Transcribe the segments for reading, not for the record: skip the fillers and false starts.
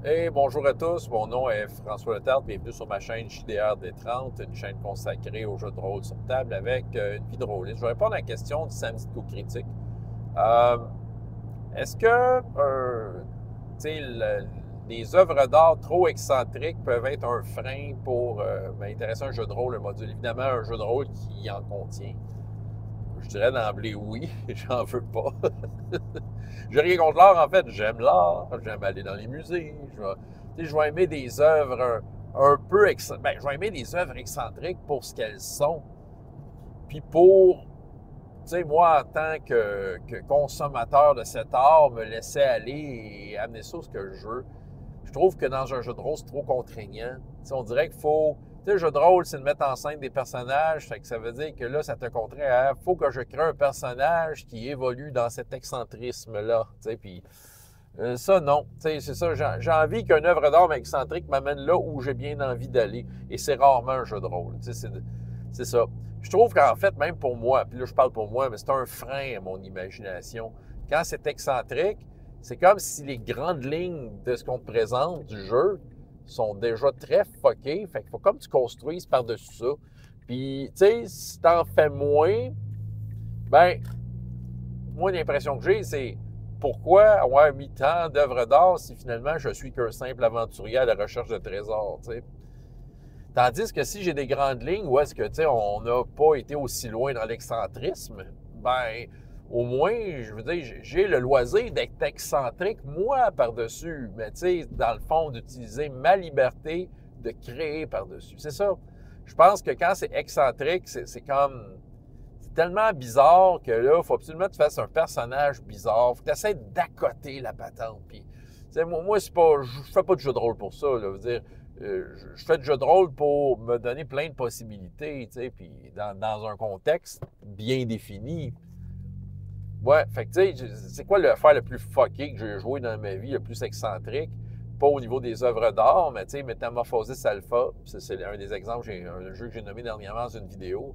Et bonjour à tous, mon nom est François Letarte, bienvenue sur ma chaîne JDR D30, une chaîne consacrée aux jeux de rôle sur table avec une vie de rôliste. Je vais répondre à la question du samedi de co-critique. Euh, Est-ce que tu sais, les œuvres d'art trop excentriques peuvent être un frein pour m'intéresser à un jeu de rôle, un module? Évidemment, un jeu de rôle qui en contient. Je dirais d'emblée oui, j'en veux pas. J'ai rien contre l'art, en fait. J'aime l'art, j'aime aller dans les musées. Je vais aimer des œuvres un peu excentriques. Je vais aimer des œuvres excentriques pour ce qu'elles sont. Puis pour, tu sais, moi, en tant que consommateur de cet art, me laisser aller et amener ça ce que je veux. Je trouve que dans un jeu de rôle, c'est trop contraignant. Tu sais, on dirait qu'il faut. Tu sais, le jeu de rôle, c'est de mettre en scène des personnages. Fait que ça veut dire que là, ça te contraint à. Il faut que je crée un personnage qui évolue dans cet excentrisme-là. Tu sais, puis ça, non. Tu sais, c'est ça. J'ai envie qu'une œuvre d'art excentrique m'amène là où j'ai bien envie d'aller. Et c'est rarement un jeu de rôle. Tu sais, c'est ça. Je trouve qu'en fait, même pour moi, puis là, je parle pour moi, mais c'est un frein à mon imagination. Quand c'est excentrique, c'est comme si les grandes lignes de ce qu'on te présente du jeu sont déjà très fuckées. Fait qu'il faut comme tu construises par-dessus ça. Puis, tu sais, si t'en fais moins, ben, moi, l'impression que j'ai, c'est pourquoi avoir mis tant d'œuvres d'art si finalement je suis qu'un simple aventurier à la recherche de trésors, tu sais. Tandis que si j'ai des grandes lignes où est-ce que, tu sais, on n'a pas été aussi loin dans l'excentrisme, ben, au moins, je veux dire, j'ai le loisir d'être excentrique, moi, par-dessus. Mais, tu sais, dans le fond, d'utiliser ma liberté de créer par-dessus. C'est ça. Je pense que quand c'est excentrique, c'est comme. C'est tellement bizarre que là, il faut absolument que tu fasses un personnage bizarre. Il faut que tu essaies d'accoter la patente. Puis, tu sais, moi c'est pas. Je fais pas de jeu de rôle pour ça, là. Je veux dire, je fais du jeu de rôle pour me donner plein de possibilités, tu sais, puis dans un contexte bien défini. Ouais, fait que tu sais, c'est quoi l'affaire le plus fucké que j'ai joué dans ma vie, le plus excentrique? Pas au niveau des œuvres d'art, mais tu sais, Metamorphosis Alpha, c'est un des exemples, j'ai un jeu que j'ai nommé dernièrement dans une vidéo.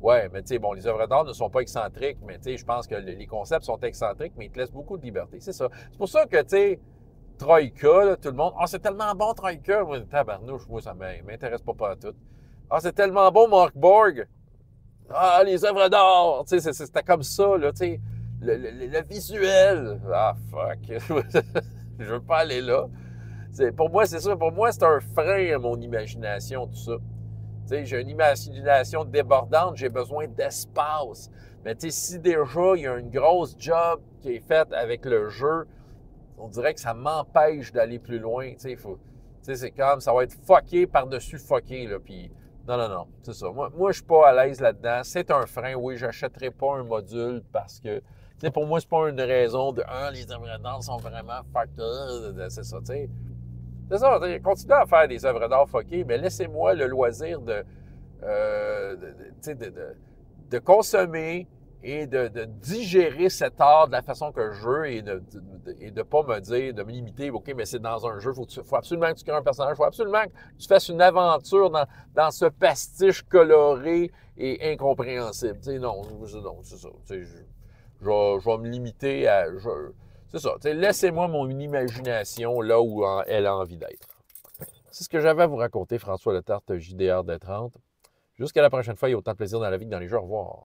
Ouais, mais tu sais, bon, les œuvres d'art ne sont pas excentriques, mais tu sais, je pense que les concepts sont excentriques, mais ils te laissent beaucoup de liberté. C'est ça. C'est pour ça que, tu sais, Troïka, là, tout le monde, ah, c'est tellement bon, Troïka. Moi, tabarnouche, moi, ça m'intéresse pas tout. Ah, c'est tellement bon, Mark Borg. Ah, les œuvres d'art. Tu sais, c'était comme ça, là, tu sais. Le visuel. Ah, fuck. Je veux pas aller là. Pour moi, c'est ça. Pour moi, c'est un frein à mon imagination, tout ça. Tu sais, j'ai une imagination débordante, j'ai besoin d'espace. Mais tu sais, si déjà il y a une grosse job qui est faite avec le jeu, on dirait que ça m'empêche d'aller plus loin. Tu sais, c'est comme, ça va être fucké par-dessus fucké, là. Puis, non, c'est ça. Moi je suis pas à l'aise là-dedans. C'est un frein. Oui, j'achèterai pas un module parce que, tu sais, pour moi, c'est pas une raison de, ah, les œuvres d'art sont vraiment fucked. C'est ça, tu sais. C'est ça, continuez à faire des œuvres d'art fuckées, mais laissez-moi le loisir de consommer et de digérer cet art de la façon que je veux et de pas me dire, de me limiter, OK, mais c'est dans un jeu, faut absolument que tu crées un personnage, il faut absolument que tu fasses une aventure dans ce pastiche coloré et incompréhensible. Non, c'est ça. Je vais me limiter à... C'est ça. Laissez-moi mon imagination là où elle a envie d'être. C'est ce que j'avais à vous raconter, François Letarte, JDR D30. Jusqu'à la prochaine fois, il y a autant de plaisir dans la vie que dans les jeux. Au revoir.